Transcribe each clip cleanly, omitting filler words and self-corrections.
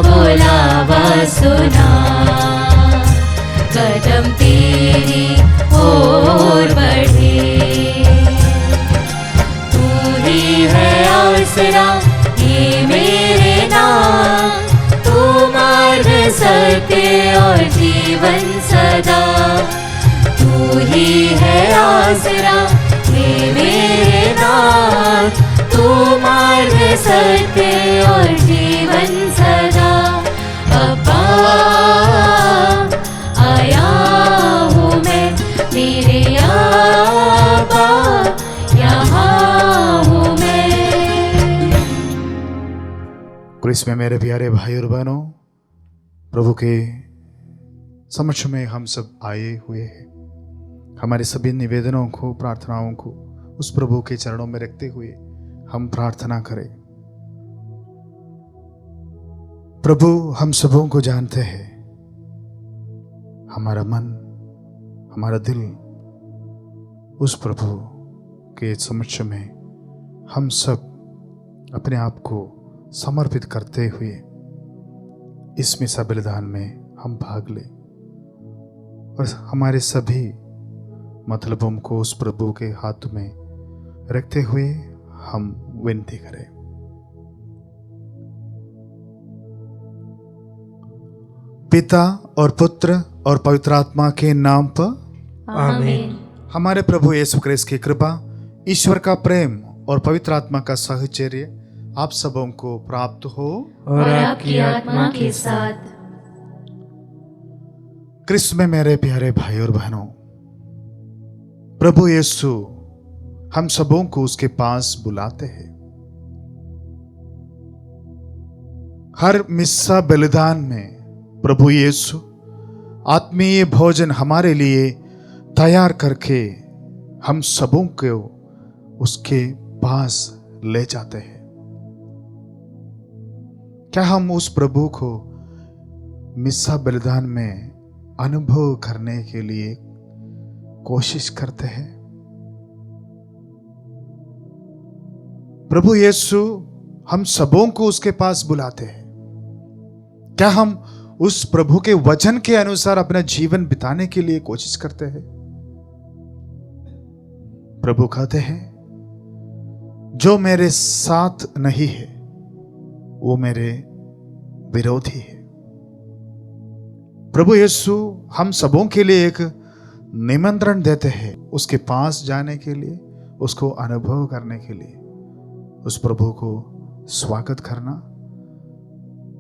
बुलावा सुना, कदम तेरी ओर बढ़े। तू ही है आसरा ये मेरे नाम, तू मार्ग सत्य और जीवन सदा। तू ही है आसरा ये मेरे नाम, तू मार्ग सत्य और जीवन सदा। अब्बा आया हूँ मैं, मेरे अब्बा यहाँ हूँ मैं। क्रिस में मेरे प्यारे भाई और बहनों, प्रभु के समक्ष में हम सब आए हुए हैं। हमारे सभी निवेदनों को, प्रार्थनाओं को उस प्रभु के चरणों में रखते हुए हम प्रार्थना करें। प्रभु हम सबों को जानते हैं, हमारा मन, हमारा दिल उस प्रभु के समक्ष में हम सब अपने आप को समर्पित करते हुए इस मिसा बलिदान में हम भाग लें और हमारे सभी मतलबों को उस प्रभु के हाथ में रखते हुए हम विनती करें। पिता और पुत्र और पवित्र आत्मा के नाम पर आमीन। हमारे प्रभु यीशु क्रिस्त की कृपा, ईश्वर का प्रेम और पवित्र आत्मा का साहचर्य आप सबों को प्राप्त हो और आपकी आत्मा के साथ। क्रिस्त में मेरे प्यारे भाई और बहनों, प्रभु यीशु हम सबों को उसके पास बुलाते हैं। हर मिस्सा बलिदान में प्रभु यीशु आत्मीय भोजन हमारे लिए तैयार करके हम सबों को उसके पास ले जाते हैं। क्या हम उस प्रभु को मिस्सा बलिदान में अनुभव करने के लिए कोशिश करते हैं? प्रभु यीशु हम सबों को उसके पास बुलाते हैं। क्या हम उस प्रभु के वचन के अनुसार अपना जीवन बिताने के लिए कोशिश करते हैं? प्रभु कहते हैं, जो मेरे साथ नहीं है वो मेरे विरोधी है। प्रभु यीशु हम सबों के लिए एक निमंत्रण देते हैं उसके पास जाने के लिए, उसको अनुभव करने के लिए, उस प्रभु को स्वागत करना,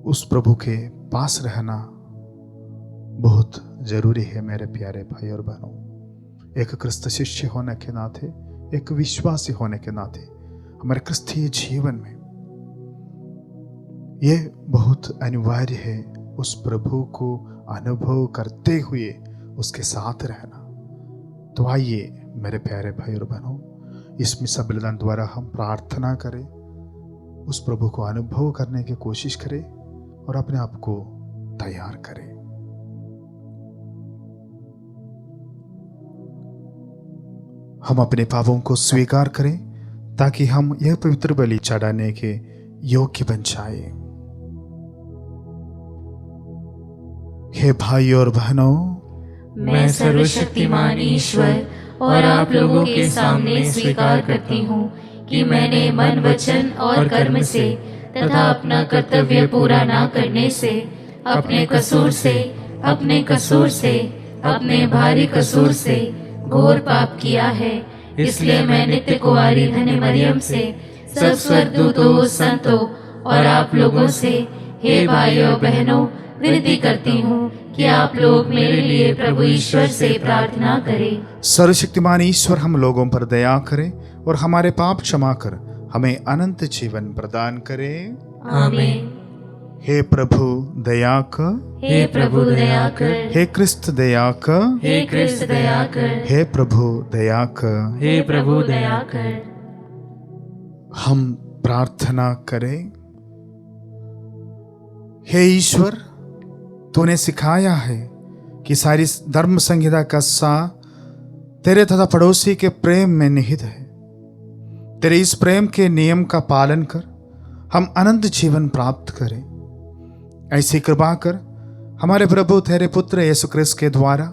उस प्रभु के पास रहना बहुत जरूरी है। मेरे प्यारे भाई और बहनों, एक क्रिस्त शिष्य होने के नाते, एक विश्वासी होने के नाते हमारे क्रिस्तीय जीवन में यह बहुत अनिवार्य है उस प्रभु को अनुभव करते हुए उसके साथ रहना। तो आइए मेरे प्यारे भाई और बहनों, इस मिसा बलिदान द्वारा हम प्रार्थना करें, उस प्रभु को अनुभव करने की कोशिश करें और अपने आप को तैयार करें। हम अपने पापों को स्वीकार करें ताकि हम यह पवित्र बलि चढ़ाने के योग्य बन जाए। हे भाई और बहनों, मैं सर्वशक्तिमान ईश्वर और आप लोगों के सामने स्वीकार करती हूँ कि मैंने मन, वचन और कर्म से तथा अपना कर्तव्य पूरा ना करने से, अपने कसूर से, अपने भारी कसूर से घोर पाप किया है। इसलिए मैं नित्य कुंवारी धन्य मरियम से, सब स्वर्गदूतों, संतों और आप लोगों से, हे भाइयों बहनों, विनती करती हूँ कि आप लोग मेरे लिए प्रभु ईश्वर से प्रार्थना करें। सर्वशक्तिमान ईश्वर हम लोगों पर दया करे और हमारे पाप क्षमा कर हमें अनंत जीवन प्रदान करे। आमीन। हे प्रभु दया कर, हे प्रभु दया कर, हे क्रिस्त दया कर, हे क्रिस्त दया कर, हे प्रभु दया कर। हे प्रभु दया कर। हम प्रार्थना करें। हे ईश्वर, तूने सिखाया है कि सारी धर्म संहिता का सार तेरे तथा पड़ोसी के प्रेम में निहित है। तेरे इस प्रेम के नियम का पालन कर हम अनंत जीवन प्राप्त करें। ऐसी कृपा कर हमारे प्रभु तेरे पुत्र यीशु ख्रिस्त के द्वारा,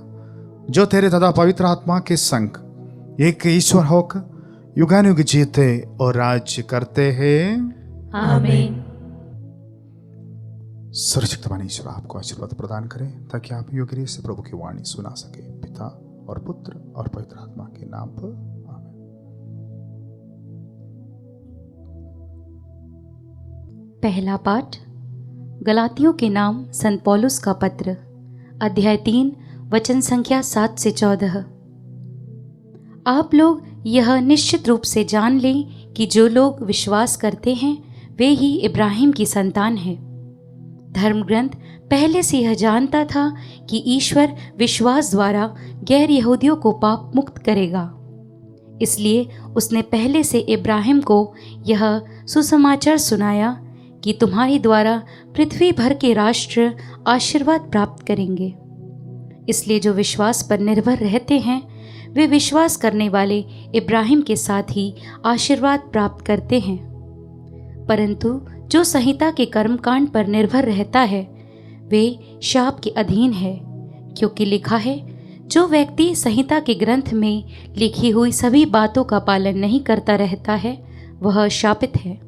जो तेरे तथा पवित्र आत्मा के संग एक ईश्वर होकर युगानुयुग जीते और राज्य करते हैं। आमीन। सर्वशक्तिमान ईश्वर आपको आशीर्वाद प्रदान करें ताकि आप योग्य रीति से प्रभु की वाणी सुना सके। पिता और पुत्र और पवित्र आत्मा के नाम पर आमीन। पहला पाठ गलातियों के नाम संत पौलुस का पत्र, अध्याय 3 वचन संख्या 7 से 14। आप लोग यह निश्चित रूप से जान लें कि जो लोग विश्वास करते हैं वे ही इब्राहिम की संतान हैं। धर्म ग्रंथ पहले से यह जानता था कि ईश्वर विश्वास द्वारा गैर यहूदियों को पाप मुक्त करेगा। इसलिए उसने पहले से इब्राहिम को यह सुसमाचार सुनाया कि तुम्हारे द्वारा पृथ्वी भर के राष्ट्र आशीर्वाद प्राप्त करेंगे। इसलिए जो विश्वास पर निर्भर रहते हैं वे विश्वास करने वाले इब्राहिम के साथ ही आशीर्वाद प्राप्त करते हैं। परंतु जो संहिता के कर्मकांड पर निर्भर रहता है वे शाप के अधीन है, क्योंकि लिखा है, जो व्यक्ति संहिता के ग्रंथ में लिखी हुई सभी बातों का पालन नहीं करता रहता है वह शापित है।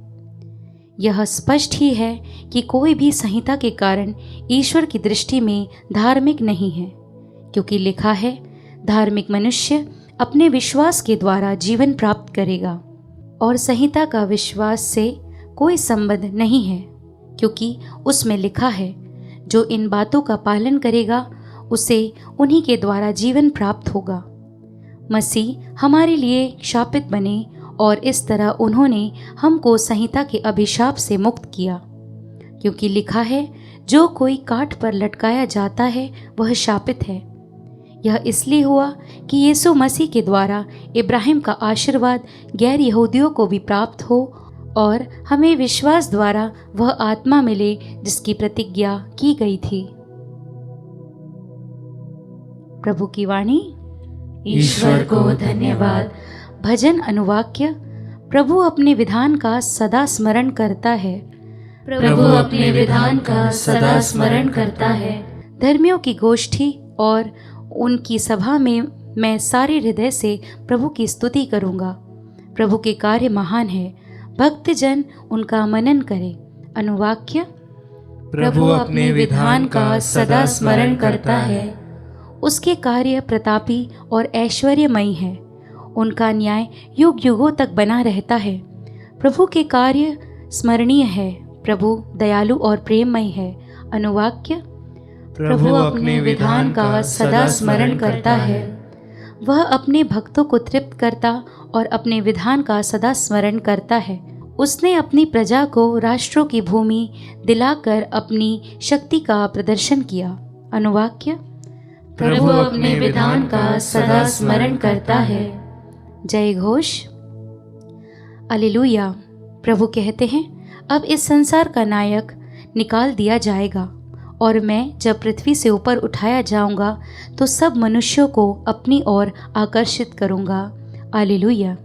यह स्पष्ट ही है कि कोई भी संहिता के कारण ईश्वर की दृष्टि में धार्मिक नहीं है, क्योंकि लिखा है, धार्मिक मनुष्य अपने विश्वास के द्वारा जीवन प्राप्त करेगा। और संहिता का विश्वास से कोई संबंध नहीं है, क्योंकि उसमें लिखा है, जो इन बातों का पालन करेगा उसे उन्हीं के द्वारा जीवन प्राप्त होगा। मसीह हमारे लिए शापित बने और इस तरह उन्होंने हमको संहिता के अभिशाप से मुक्त किया, क्योंकि लिखा है, जो कोई काठ पर लटकाया जाता है वह शापित है। यह इसलिए हुआ कि यीशु मसीह के द्वारा इब्राहिम का आशीर्वाद गैर यहूदियों को भी प्राप्त हो और हमें विश्वास द्वारा वह आत्मा मिले जिसकी प्रतिज्ञा की गई थी। प्रभु की वाणी। ईश्वर को धन्यवाद। भजन अनुवाक्य। प्रभु अपने विधान का सदा स्मरण करता है। प्रभु अपने विधान का सदा स्मरण करता है। धर्मियों की गोष्ठी और उनकी सभा में मैं सारे हृदय से प्रभु की स्तुति करूंगा। प्रभु के कार्य महान है, भक्तजन उनका मनन करें। अनुवाक्य। प्रभु अपने विधान का सदा स्मरण करता है। उसके कार्य प्रतापी और ऐश्वर्यमयी है, उनका न्याय युग युगों तक बना रहता है। प्रभु के कार्य स्मरणीय है, प्रभु दयालु और प्रेममय है। अनुवाक्य। प्रभु अपने विधान का सदा स्मरण करता है। वह अपने भक्तों को तृप्त करता और अपने विधान का सदा स्मरण करता है। उसने अपनी प्रजा को राष्ट्रों की भूमि दिलाकर अपनी शक्ति का प्रदर्शन किया। अनुवाक्य। प्रभु अपने विधान का सदा स्मरण करता है। जय घोष। अल्लेलुया। प्रभु कहते हैं, अब इस संसार का नायक निकाल दिया जाएगा और मैं जब पृथ्वी से ऊपर उठाया जाऊंगा तो सब मनुष्यों को अपनी ओर आकर्षित करूंगा। अल्लेलुया।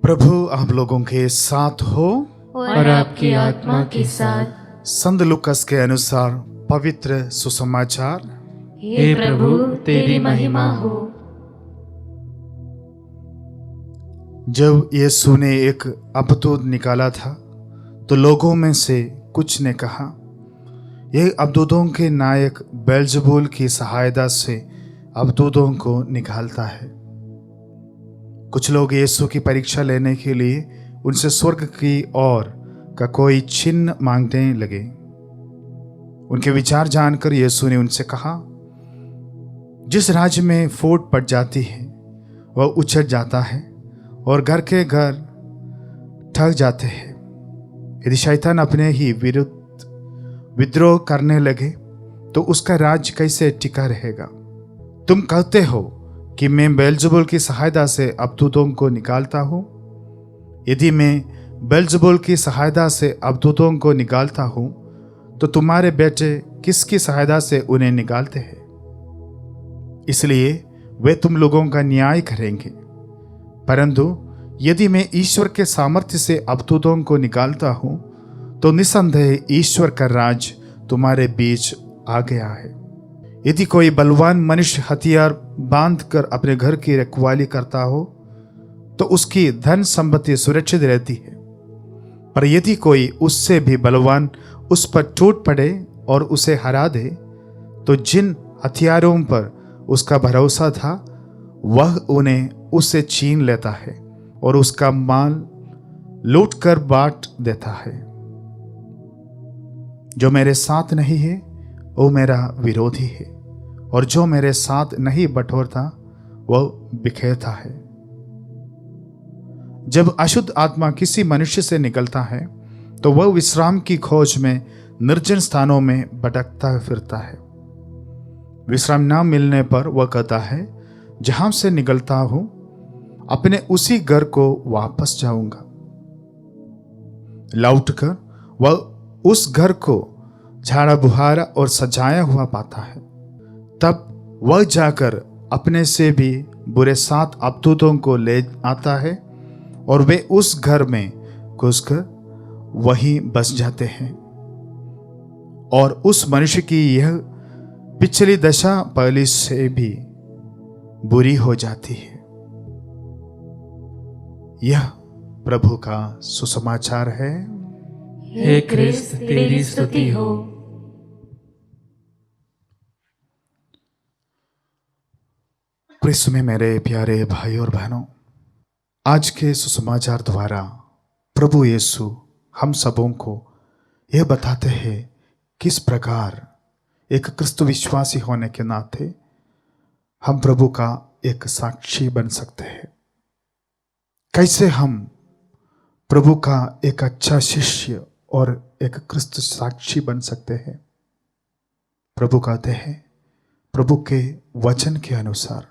प्रभु आप लोगों के साथ हो और आपकी आत्मा के साथ। संत लूकास के अनुसार पवित्र सुसमाचार। हे प्रभु तेरी महिमा हो। जब यीशु ने एक अबदूत निकाला था तो लोगों में से कुछ ने कहा, यह अबदूतों के नायक बेल्ज़ेबूल की सहायता से अबदूतों को निकालता है। कुछ लोग यीशु की परीक्षा लेने के लिए उनसे स्वर्ग की ओर का कोई चिन्ह मांगने लगे। उनके विचार जानकर यीशु ने उनसे कहा, जिस राज्य में फूट पड़ जाती है वह उछट जाता है और घर के घर ठग जाते हैं। यदि शैतान अपने ही विरुद्ध विद्रोह करने लगे तो उसका राज्य कैसे टिका रहेगा? तुम कहते हो कि मैं बेल्ज़ेबूल की सहायता से अबदूतों को निकालता हूँ। यदि मैं बेल्ज़ेबूल की सहायता से अबदूतों को निकालता हूँ तो तुम्हारे बेटे किसकी सहायता से उन्हें निकालते हैं? इसलिए वे तुम लोगों का न्याय करेंगे। परंतु यदि मैं ईश्वर के सामर्थ्य से अवधूतों को निकालता हूं तो निसंदेह ईश्वर का राज तुम्हारे बीच आ गया है। यदि कोई बलवान मनुष्य हथियार बांधकर अपने घर की रखवाली करता हो तो उसकी धन संपत्ति सुरक्षित रहती है। पर यदि कोई उससे भी बलवान उस पर टूट पड़े और उसे हरा दे तो जिन हथियारों पर उसका भरोसा था वह उन्हें उससे छीन लेता है और उसका माल लूट कर बांट देता है। जो मेरे साथ नहीं है वो मेरा विरोधी है, और जो मेरे साथ नहीं बटोरता वह बिखेरता है। जब अशुद्ध आत्मा किसी मनुष्य से निकलता है तो वह विश्राम की खोज में निर्जन स्थानों में भटकता फिरता है। विश्राम न मिलने पर वह कहता है, जहां से निकलता हूं अपने उसी घर को वापस जाऊंगा। लौटकर वह उस घर को झाड़ा बुहारा और सजाया हुआ पाता है। तब वह जाकर अपने से भी बुरे 7 अवधूतों को ले आता है और वे उस घर में घुसकर वहीं बस जाते हैं, और उस मनुष्य की यह पिछली दशा पहले से भी बुरी हो जाती है। यह प्रभु का सुसमाचार है। हे क्रिस्त तेरी स्तुति हो। क्रिस्त में मेरे प्यारे भाई और बहनों, आज के सुसमाचार द्वारा प्रभु यीशु हम सबों को यह बताते हैं किस प्रकार एक क्रिस्त विश्वासी होने के नाते हम प्रभु का एक साक्षी बन सकते हैं। कैसे हम प्रभु का एक अच्छा शिष्य और एक क्रिस्त साक्षी बन सकते हैं। प्रभु कहते हैं, प्रभु के वचन के अनुसार,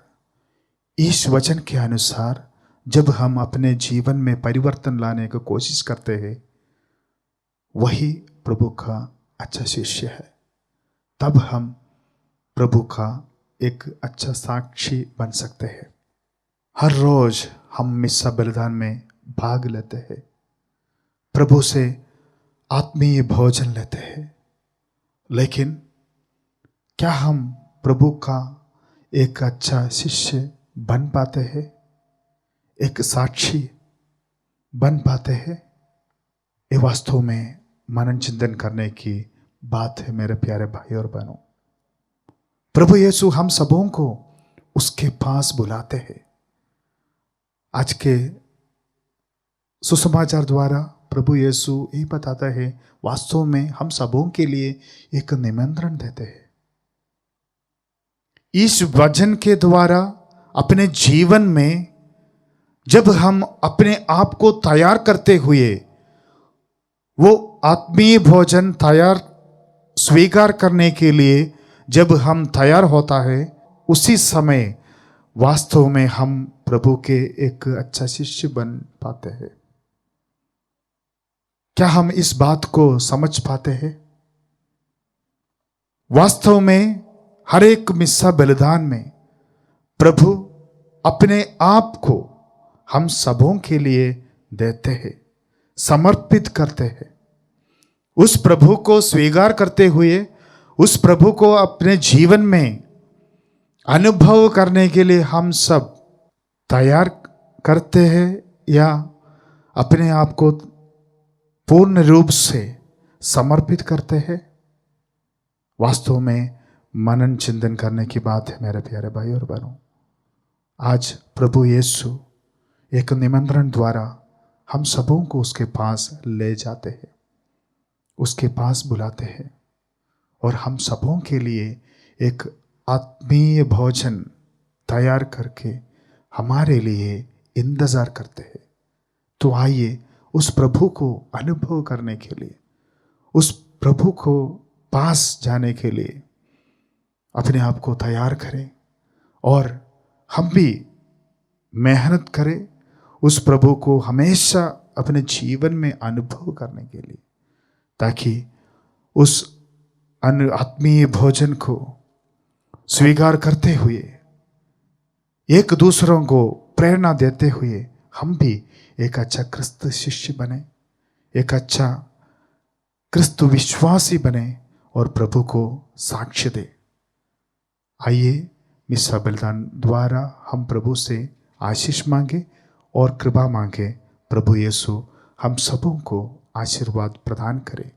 इस वचन के अनुसार जब हम अपने जीवन में परिवर्तन लाने की कोशिश करते हैं, वही प्रभु का अच्छा शिष्य है। तब हम प्रभु का एक अच्छा साक्षी बन सकते हैं। हर रोज हम मिस्सा बलिदान में भाग लेते हैं, प्रभु से आत्मीय भोजन लेते हैं, लेकिन क्या हम प्रभु का एक अच्छा शिष्य बन पाते हैं, एक साक्षी बन पाते हैं? ये वास्तव में मनन चिंतन करने की बात है मेरे प्यारे भाई और बहनों। प्रभु यीशु हम सबों को उसके पास बुलाते हैं। आज के सुसमाचार द्वारा प्रभु यीशु ये बताता है, वास्तव में हम सबों के लिए एक निमंत्रण देते हैं। इस वचन के द्वारा अपने जीवन में जब हम अपने आप को तैयार करते हुए वो आत्मीय भोजन तैयार स्वीकार करने के लिए जब हम तैयार होता है, उसी समय वास्तव में हम प्रभु के एक अच्छा शिष्य बन पाते हैं। क्या हम इस बात को समझ पाते हैं? वास्तव में हर एक मिस्सा बलिदान में प्रभु अपने आप को हम सबों के लिए देते हैं, समर्पित करते हैं। उस प्रभु को स्वीकार करते हुए उस प्रभु को अपने जीवन में अनुभव करने के लिए हम सब तैयार करते हैं या अपने आप को पूर्ण रूप से समर्पित करते हैं? वास्तव में मनन चिंतन करने की बात है मेरे प्यारे भाई और बहनों। आज प्रभु यीशु एक निमंत्रण द्वारा हम सबों को उसके पास ले जाते हैं, उसके पास बुलाते हैं और हम सबों के लिए एक आत्मीय भोजन तैयार करके हमारे लिए इंतजार करते हैं। तो आइए उस प्रभु को अनुभव करने के लिए, उस प्रभु को पास जाने के लिए अपने आप को तैयार करें और हम भी मेहनत करें उस प्रभु को हमेशा अपने जीवन में अनुभव करने के लिए, ताकि उस आत्मीय भोजन को स्वीकार करते हुए एक दूसरों को प्रेरणा देते हुए हम भी एक अच्छा क्रिस्त शिष्य बने, एक अच्छा क्रिस्त विश्वासी बने और प्रभु को साक्ष्य दे। आइए मिसा बलिदान द्वारा हम प्रभु से आशीष मांगे और कृपा मांगे। प्रभु यीशु हम सबों को आशीर्वाद प्रदान करे,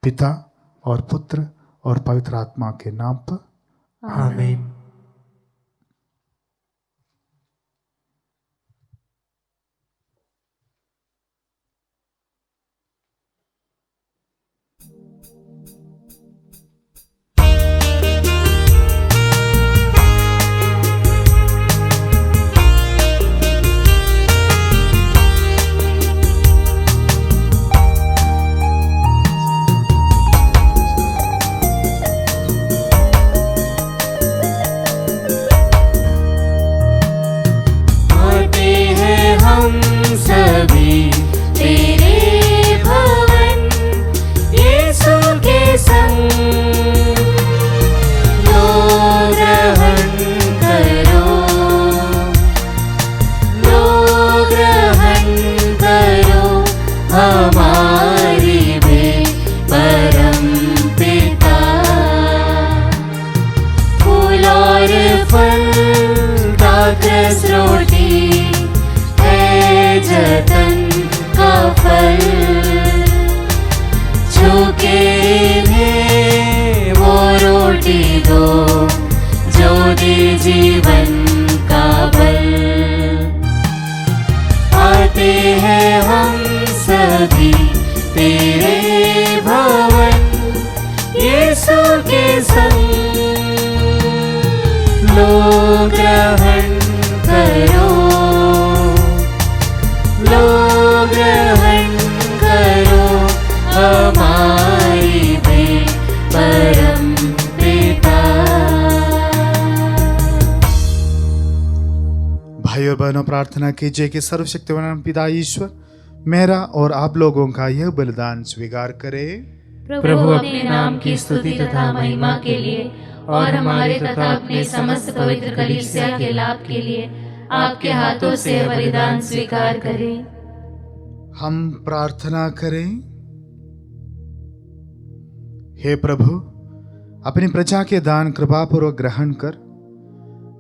पिता और पुत्र और पवित्र आत्मा के नाम पर आमीन। जीवन का बल, आते हैं हम सभी तेरे भवन, यीशु के संग। लो ग्रहण करो, लो ग्रहण करो हमारी में परम भाई और बहनों, प्रार्थना कीजिए कि सर्वशक्तिमान पिता ईश्वर मेरा और आप लोगों का यह बलिदान स्वीकार करे। प्रभु अपने नाम की स्तुति तथा महिमा के लिए और हमारे तथा अपने समस्त पवित्र कलीसिया के लाभ के लिए आपके हाथों से बलिदान स्वीकार करें। हम प्रार्थना करें। हे प्रभु, अपनी प्रजा के दान कृपापूर्वक ग्रहण कर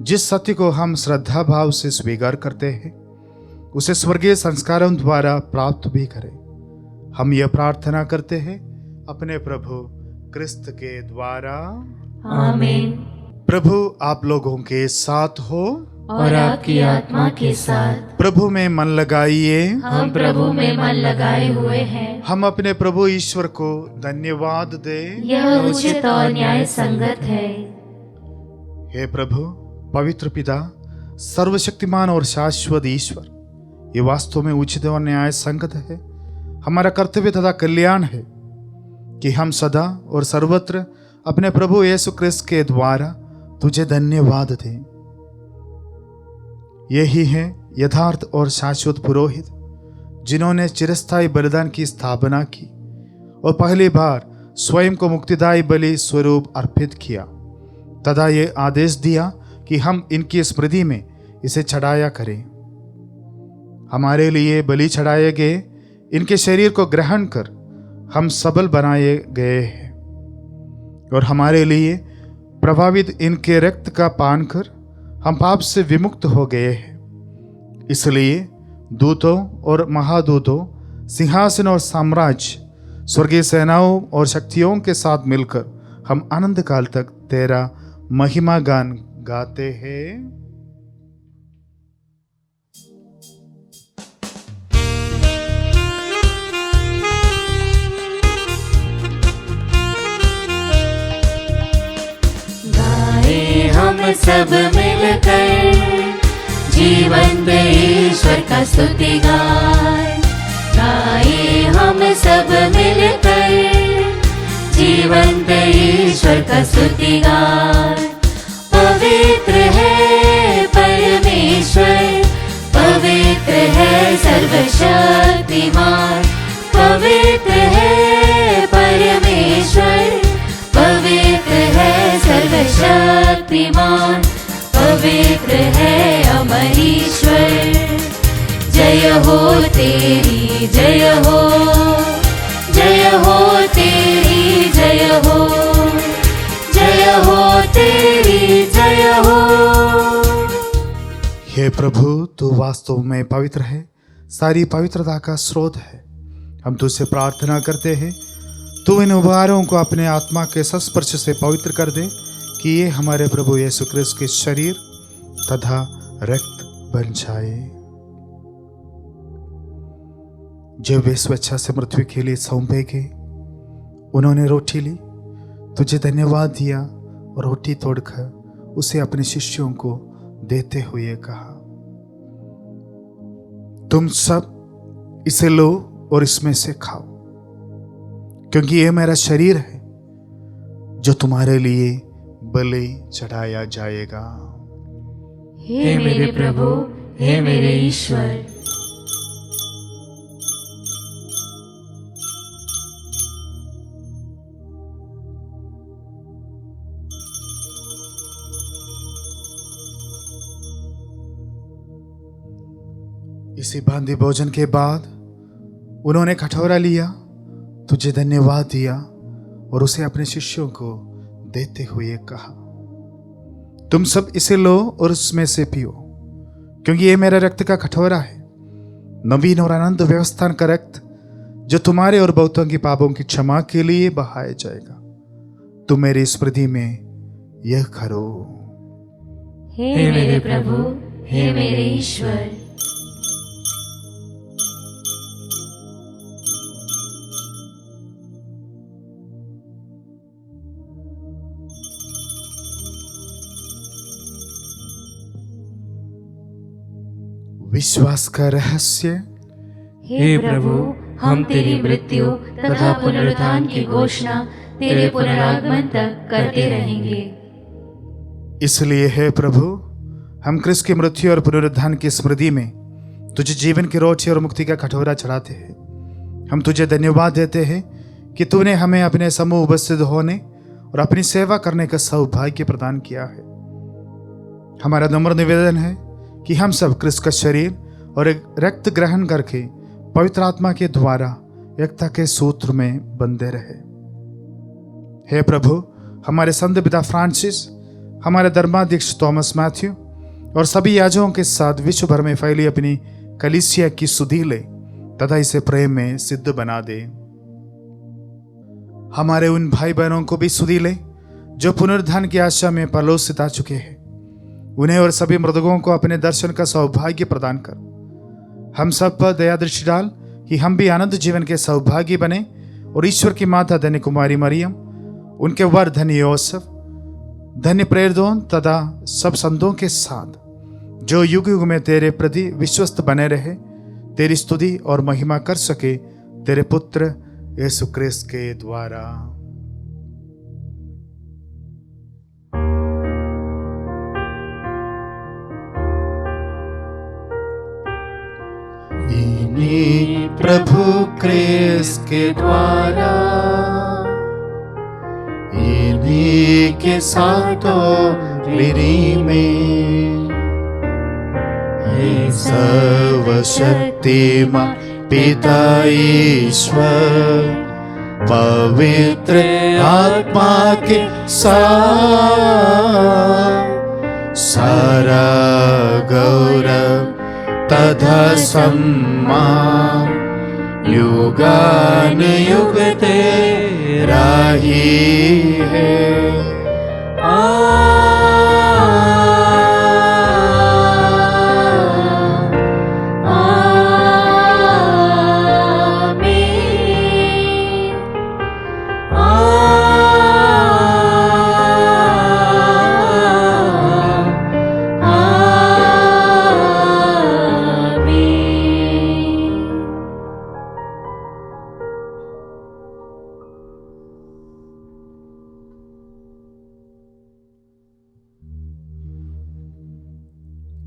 जिस सत्य को हम श्रद्धा भाव से स्वीकार करते हैं उसे स्वर्गीय संस्कारों द्वारा प्राप्त भी करें। हम यह प्रार्थना करते हैं अपने प्रभु क्रिस्त के द्वारा, आमीन। प्रभु आप लोगों के साथ हो और आपकी आत्मा के साथ। प्रभु में मन लगाइए। हम प्रभु में मन लगाए हुए हैं। हम अपने प्रभु ईश्वर को धन्यवाद दे। यह उचित और न्याय संगत है। हे प्रभु, पवित्र पिता, सर्वशक्तिमान और शाश्वत ईश्वर, ये वास्तव में उचित और न्याय संगत है। हमारा कर्तव्य तथा कल्याण है कि हम सदा और सर्वत्र अपने प्रभु यीशु क्रिस्त के द्वारा तुझे धन्यवाद दें। यही है यथार्थ और शाश्वत पुरोहित जिन्होंने चिरस्थायी बलिदान की स्थापना की और पहली बार स्वयं को मुक्तिदायी बलि स्वरूप अर्पित किया तथा ये आदेश दिया कि हम इनकी स्मृति में इसे चढ़ाया करें। हमारे लिए बलि चढ़ाए गए इनके शरीर को ग्रहण कर हम सबल बनाए गए हैं और हमारे लिए प्रभावित इनके रक्त का पान कर हम पाप से विमुक्त हो गए हैं। इसलिए दूतों और महादूतों, सिंहासन और साम्राज्य, स्वर्गीय सेनाओं और शक्तियों के साथ मिलकर हम अनंत काल तक तेरा महिमा गान गाते हैं। गाए हम सब मिलकर जीवंत ईश्वर का स्तुति गान। गाए हम सब मिलकर जीवंत ईश्वर का स्तुति गान। पवित्र है परमेश्वर, पवित्र है सर्वशक्तिमान, पवित्र है परमेश्वर, पवित्र है सर्वशक्तिमान, पवित्र है अमर ईश्वर। जय हो तेरी जय हो, जय हो तेरी जय हो, जय हो तेरी जय हो। हे प्रभु, तू वास्तव में पवित्र है, सारी पवित्रता का स्रोत है। हम तुझसे प्रार्थना करते हैं, तू इन उपहारों को अपने आत्मा के संस्पर्श से पवित्र कर दे, कि ये हमारे प्रभु यीशु क्रिस्त के शरीर तथा रक्त बन जाए। जब वे स्वेच्छा से मृत्यु के लिए सौंपे गए, उन्होंने रोटी ली, तुझे धन्यवाद दिया और रोटी तोड़कर उसे अपने शिष्यों को देते हुए कहा, तुम सब इसे लो और इसमें से खाओ, क्योंकि यह मेरा शरीर है जो तुम्हारे लिए बलि चढ़ाया जाएगा। हे मेरे प्रभु, हे मेरे ईश्वर। इसी भांति भोजन के बाद उन्होंने कटोरा लिया, तुझे धन्यवाद दिया और उसे अपने शिष्यों को देते हुए कहा, तुम सब इसे लो और उसमें से पियो, क्योंकि ये मेरा रक्त का कटोरा है, नवीन और आनंद व्यवस्थान का रक्त, जो तुम्हारे और बहुतों की पापों की क्षमा के लिए बहाया जाएगा। तुम मेरी स्मृति में यह करो। हे मेरे प्रभु, हे मेरे ईश्वर। विश्वास का रहस्य। हे प्रभु, हम तेरी मृत्यु तथा पुनरुत्थान की घोषणा तेरे पुनरागमन तक करते रहेंगे। इसलिए हे प्रभु, हम क्रिस्त की मृत्यु और पुनरुत्थान की स्मृति में तुझे जीवन की रोटी और मुक्ति का कटोरा चढ़ाते हैं। हम तुझे धन्यवाद देते हैं कि तूने हमें अपने समूह उपस्थित होने और अपनी सेवा करने का सौभाग्य प्रदान किया है। हमारा नम्र निवेदन है कि हम सब क्रिस्त का शरीर और एक रक्त ग्रहण करके पवित्र आत्मा के द्वारा एकता के सूत्र में बंधे रहे। हे प्रभु, हमारे संत पिता फ्रांसिस, हमारे धर्माध्यक्ष थॉमस मैथ्यू और सभी याजकों के साथ विश्व भर में फैली अपनी कलीसिया की सुधि ले तथा इसे प्रेम में सिद्ध बना दे। हमारे उन भाई बहनों को भी सुधि ले जो पुनरुत्थान की आशा में परलोक से आ चुके हैं। उन्हें और सभी मृतकों को अपने दर्शन का सौभाग्य प्रदान कर। हम सब पर दया दृष्टि डाल कि हम भी आनंद जीवन के सौभाग्य बने और ईश्वर की माता धन्य कुमारी मरियम, उनके वर धन्य योसेफ, धन्य प्रेरितों तथा सब संतों के साथ जो युग युग में तेरे प्रति विश्वस्त बने रहे, तेरी स्तुति और महिमा कर सके तेरे पुत्र यीशु क्रिस्त के द्वारा। इन्हीं प्रभु क्रिस्त के द्वारा, इन्हीं के साथों लिरी में, हे सर्वशक्तिमान पिता ईश्वर, पवित्र आत्मा के साथ सारा गौरव तथा सम्मान युगान युग तेरा ही है।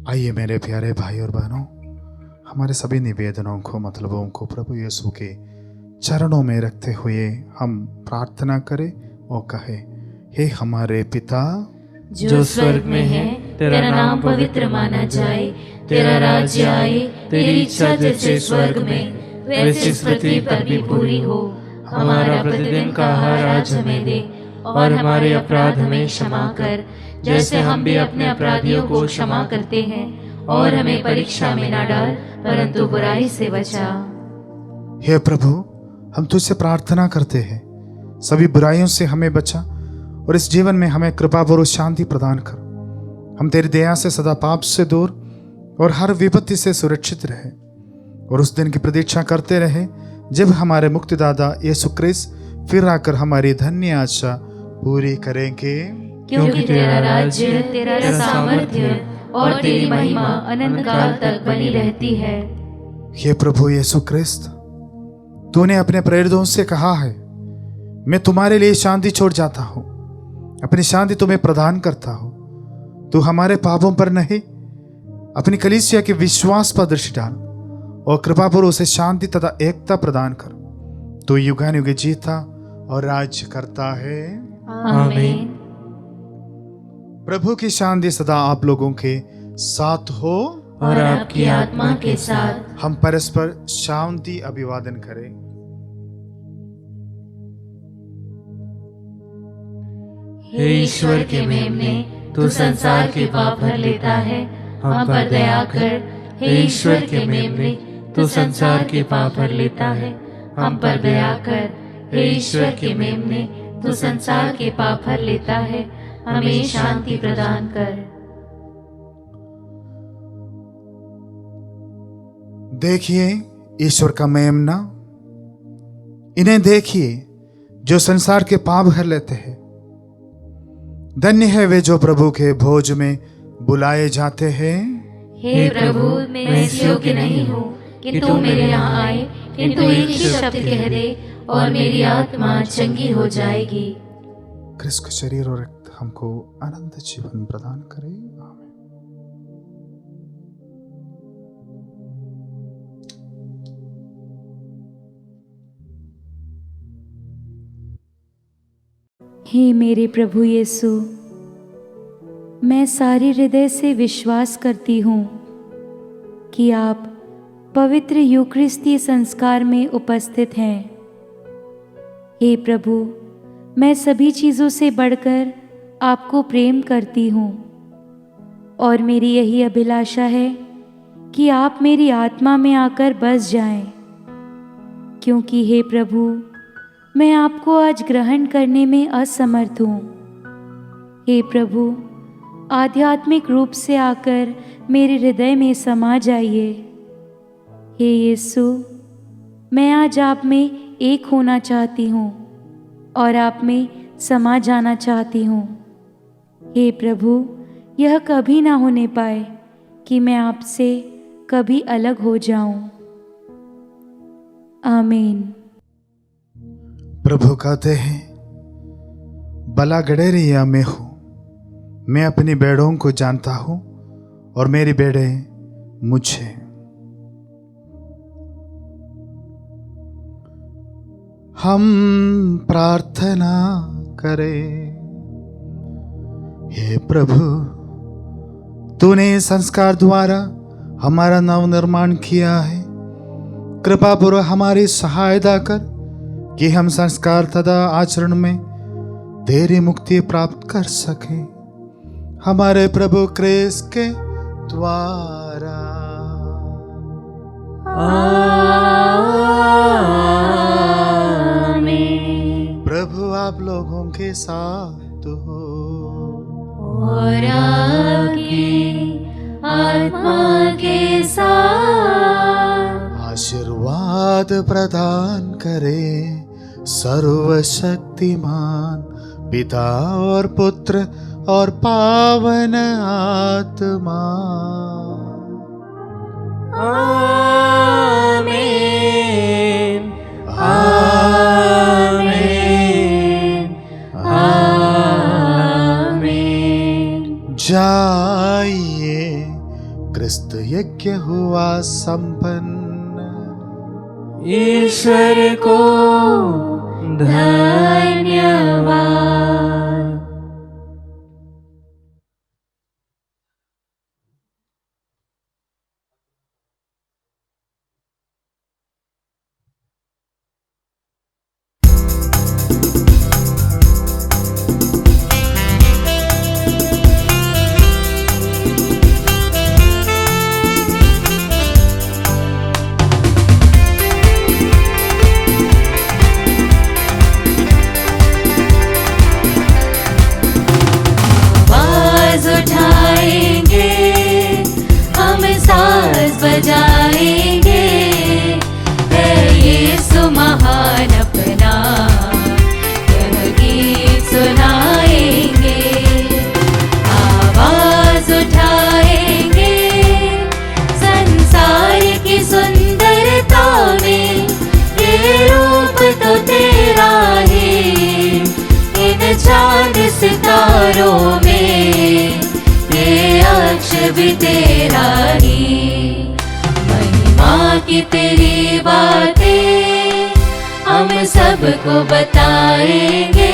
आइए मेरे प्यारे भाई और बहनों, हमारे सभी निवेदनों को, मतलबों को प्रभु यीशु के चरणों में रखते हुए हम प्रार्थना करें और कहें, हे हमारे पिता जो स्वर्ग में है, तेरा नाम पवित्र माना जाए। तेरा राज्य आए, तेरी इच्छा जैसे स्वर्ग में वैसे इस पृथ्वी पर भी पूरी हो। हमारा प्रतिदिन का आहार आज हमें दे, और हमारे अपराध हमें क्षमा कर, जैसे हम भी अपने अपराधियों को क्षमा करते हैं। और हमें परीक्षा में ना डाल, परंतु बुराई से बचा। हे प्रभु, हम तुझसे प्रार्थना करते हैं, सभी बुराइयों से हमें बचा और इस जीवन में हमें कृपा और शांति प्रदान कर। हम तेरी दया से सदा पाप से दूर और हर विपत्ति से सुरक्षित रहे, और उस दिन की प्रतीक्षा करते रहे जब हमारे मुक्तिदाता यीशु क्रिस्त फिर आकर हमारी धन्य आशा पूरी करेंगे। क्योंकि तेरा राज्य, तेरा सामर्थ्य और तेरी महिमा अनंत काल तक बनी रहती है। हे प्रभु यीशु क्रिस्त, तूने अपने प्रेरितों से कहा है, मैं तुम्हारे लिए शांति छोड़ जाता हूँ, अपनी शांति तुम्हें प्रदान करता हूँ। तू हमारे पापों पर नहीं, अपनी कलीसिया के विश्वास पर दृष्टि डाल और कृपा पर उसे शांति तथा एकता प्रदान कर। तू युगानुयुग जीता और राज्य करता है। आमीन। प्रभु की शांति सदा आप लोगों के साथ हो और आपकी आत्मा के साथ। हम परस्पर शांति अभिवादन करें। हे ईश्वर के मेमने, तू संसार के पाप भर लेता है, हम पर दया कर। हे ईश्वर के मेमने, तू संसार के पाप भर लेता है, हम पर दया कर। हे ईश्वर के मेमने, तू संसार के पाप भर लेता है, हमें शांति प्रदान कर। देखिए ईश्वर का मेमना, इन्हें देखिए जो संसार के पाप भर लेते हैं। धन्य है वे जो प्रभु के भोज में बुलाए जाते हैं। हे प्रभु, मैं इस योग्य नहीं हूँ कि तू मेरे यहाँ आए, किंतु एक ही शब्द कह दे और मेरी आत्मा चंगी हो जाएगी। क्रिस्त का शरीर और रक्त हमको अनंत जीवन प्रदान करे। आमीन। हे मेरे प्रभु यीशु, मैं सारे हृदय से विश्वास करती हूँ कि आप पवित्र यूकरिस्तीय संस्कार में उपस्थित हैं। हे प्रभु, मैं सभी चीज़ों से बढ़कर आपको प्रेम करती हूँ, और मेरी यही अभिलाषा है कि आप मेरी आत्मा में आकर बस जाएं, क्योंकि हे प्रभु, मैं आपको आज ग्रहण करने में असमर्थ हूँ। हे प्रभु, आध्यात्मिक रूप से आकर मेरे हृदय में समा जाइए। हे यीशु, मैं आज आप में एक होना चाहती हूँ और आप में समा जाना चाहती हूँ। हे प्रभु, यह कभी ना होने पाए कि मैं आपसे कभी अलग हो जाऊं। आमीन। प्रभु कहते हैं, भला गडेरिया में हूँ, मैं अपनी भेड़ों को जानता हूँ और मेरी भेड़ें मुझे। हम प्रार्थना करें। हे प्रभु, तूने संस्कार द्वारा हमारा नव निर्माण किया है। कृपा पूर्वक हमारी सहायता कर कि हम संस्कार तथा आचरण में तेरी मुक्ति प्राप्त कर सके, हमारे प्रभु क्रिस्त के द्वारा। आमीन। प्रभु आप लोगों के साथ हो और आपकी आत्मा के साथ। आशीर्वाद प्रदान करे सर्वशक्तिमान पिता और पुत्र और पावन आत्मा। आमीन। आमीन। आमीन। जाइए, क्रिस्त यज्ञ हुआ संपन्न। ईश्वर को धन्यवाद। सजाएंगे, है यीशु महान अपना, यह गीत सुनाएंगे, आवाज उठाएंगे, संसार की सुंदरता में ये रूप तो तेरा है, इन चांद सितारों में ये अक्षर भी तेरा ही। महिमा की तेरी बातें हम सबको बताएंगे,